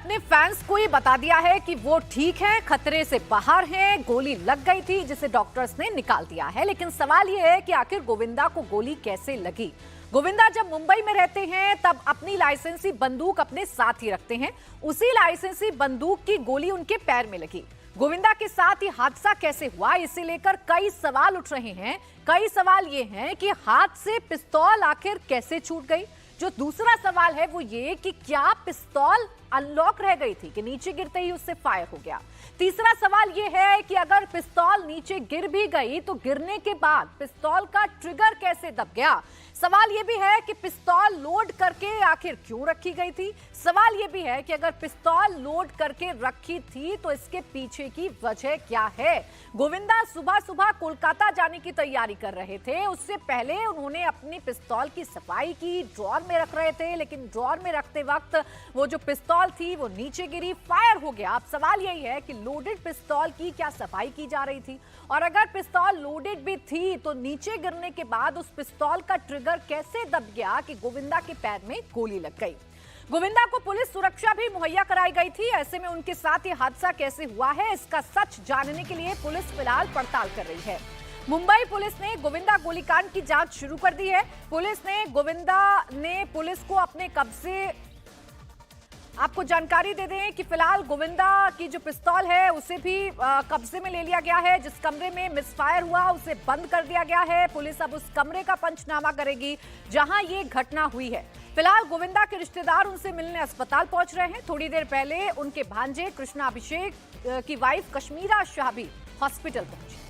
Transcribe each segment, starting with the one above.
अपने फैंस को ही बता दिया है कि वो ठीक है, खतरे से बाहर हैं, गोली लग गई थी जिसे डॉक्टर्स ने निकाल दिया है। लेकिन सवाल ये है कि आखिर गोविंदा को गोली कैसे लगी। गोविंदा जब मुंबई में रहते हैं तब अपनी लाइसेंसी बंदूक अपने साथ ही रखते हैं। उसी लाइसेंसी बंदूक की गोली उनके पैर में लगी। गोविंदा के साथ ये हादसा कैसे हुआ, इसे लेकर कई सवाल उठ रहे हैं। कई सवाल ये हैं कि हाथ से पिस्तौल आखिर कैसे छूट गई। जो दूसरा सवाल है वो ये कि क्या पिस्तौल अनलॉक रह गई थी कि नीचे गिरते ही उससे फायर हो गया। तीसरा सवाल ये है कि अगर पिस्तौल नीचे गिर भी गई तो गिरने के बाद पिस्तौल का ट्रिगर कैसे दब गया। सवाल ये भी है कि पिस्तौल लोड करके आखिर क्यों रखी गई थी। सवाल ये भी है कि अगर पिस्तौल लोड करके रखी थी तो इसके पीछे की वजह क्या है। गोविंदा सुबह सुबह कोलकाता जाने की तैयारी कर रहे थे। उससे पहले उन्होंने अपनी पिस्तौल की सफाई की, ड्रॉर में रख रहे थे, लेकिन ड्रॉर में रखते वक्त वो जो पिस्तौल थी वो नीचे गिरी, फायर हो गया। अब सवाल यही है कि लोडेड पिस्तौल की क्या सफाई की जा रही थी, और अगर पिस्तौल लोडेड भी थी तो नीचे गिरने के बाद उस पिस्तौल का ट्रिगर कैसे दब गया कि गोविंदा के पैर में गोली लग गई। गोविंदा को पुलिस सुरक्षा भी मुहैया कराई गई थी। ऐसे में उनके साथ ये हादसा कैसे हुआ है, इसका सच जानने के लिए पुलिस फिलहाल पड़ताल कर रही है। मुंबई पुलिस ने गोविंदा गोलीकांड की जांच शुरू कर दी है। पुलिस को अपने कब्जे, आपको जानकारी दे दें कि फिलहाल गोविंदा की जो पिस्तौल है उसे भी कब्जे में ले लिया गया है। जिस कमरे में मिसफायर हुआ उसे बंद कर दिया गया है। पुलिस अब उस कमरे का पंचनामा करेगी जहां ये घटना हुई है। फिलहाल गोविंदा के रिश्तेदार उनसे मिलने अस्पताल पहुंच रहे हैं। थोड़ी देर पहले उनके भांजे कृष्णा अभिषेक की वाइफ कश्मीरा शाह भी हॉस्पिटल पहुंची।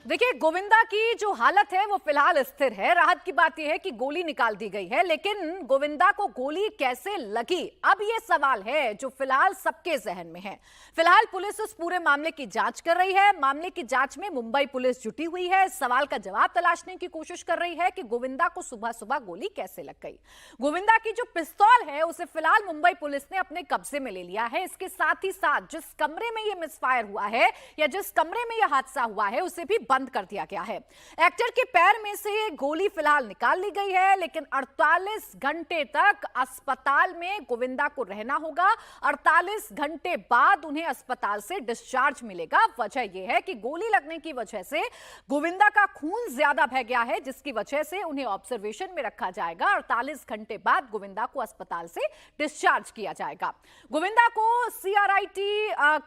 देखिए, गोविंदा की जो हालत है वो फिलहाल स्थिर है। राहत की बात यह है कि गोली निकाल दी गई है, लेकिन गोविंदा को गोली कैसे लगी, अब ये सवाल है जो फिलहाल सबके जहन में है। फिलहाल पुलिस उस पूरे मामले की जांच कर रही है। मामले की जांच में मुंबई पुलिस जुटी हुई है। इस सवाल का जवाब तलाशने की कोशिश कर रही है कि गोविंदा को सुबह सुबह गोली कैसे लग गई। गोविंदा की जो पिस्तौल है उसे फिलहाल मुंबई पुलिस ने अपने कब्जे में ले लिया है। इसके साथ ही साथ जिस कमरे में यह मिसफायर हुआ है या जिस कमरे में यह हादसा हुआ है उसे भी बंद कर दिया गया है। एक्टर के पैर में से गोली फिलहाल निकाल ली गई है, लेकिन 48 घंटे तक अस्पताल में गोविंदा को रहना होगा। 48 घंटे बाद उन्हें अस्पताल से डिस्चार्ज मिलेगा। वजह यह है कि गोली लगने की वजह से गोविंदा का खून ज्यादा बह गया है, जिसकी वजह से उन्हें ऑब्जर्वेशन में रखा जाएगा। 48 घंटे बाद गोविंदा को अस्पताल से डिस्चार्ज किया जाएगा। गोविंदा को CRIT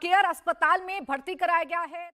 केयर अस्पताल में भर्ती कराया गया है।